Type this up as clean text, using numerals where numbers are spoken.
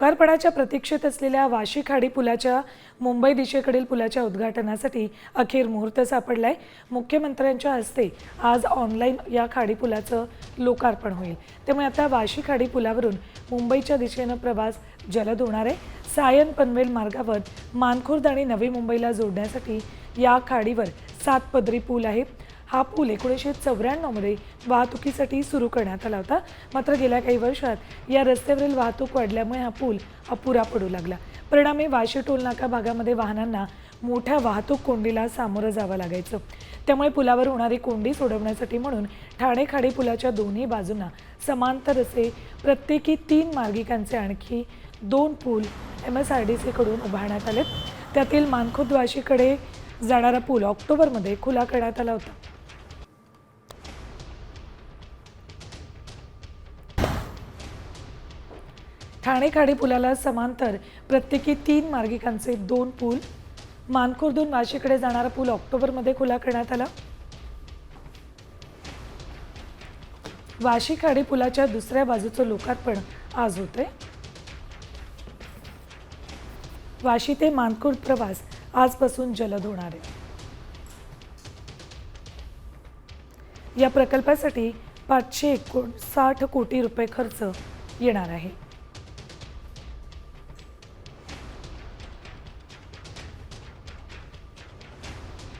लोकार्पणाच्या प्रतीक्षेत असलेल्या वाशी खाडी पुलाच्या मुंबई दिशेकडील पुलाच्या उद्घाटनासाठी अखेर मुहूर्त सापडलाय। मुख्यमंत्र्यांच्या हस्ते आज ऑनलाईन या खाडी पुलाचं लोकार्पण होईल। त्यामुळे आता वाशी खाडी पुलावरून मुंबईच्या दिशेने प्रवास जलद होणार आहे। सायन पनवेल मार्गावर मानखुर्द आणि नवी मुंबईला जोडण्यासाठी या खाडीवर 7 पदरी पूल आहे। हा पूल 1994 मध्ये वाहतुकीसाठी सुरू करण्यात आला होता। मात्र गेल्या काही वर्षात या रस्त्यावरील वाहतूक वाढल्यामुळे हा पूल अपुरा पडू लागला। परिणामी वाशी टोल नाका भागामध्ये वाहनांना मोठ्या वाहतूक कोंडीला सामोरं जावं लागायचं। त्यामुळे पुलावर होणारी कोंडी सोडवण्यासाठी म्हणून ठाणे खाडी पुलाच्या दोन्ही बाजूंना समांतर असे प्रत्येकी 3 मार्गिकांचे आणखी 2 पूल MSRDC कडून उभारण्यात आले। त्यातील मानखुर्द वाशीकडे जाणारा पूल ऑक्टोबरमध्ये खुला करण्यात आला होता। ठाणे खाडी पुलाला समांतर प्रत्येकी 3 मार्गिकांचे 2 पूल, मानखुर्दून वाशीकडे जाणारा पूल ऑक्टोबरमध्ये खुला करण्यात आला। वाशी खाडी पुलाच्या दुसऱ्या बाजूचं लोकार्पण आज होतंय। वाशी ते मानखुर्द प्रवास आजपासून जलद होणार आहे। या प्रकल्पासाठी 560 कोटी रुपये खर्च येणार आहे।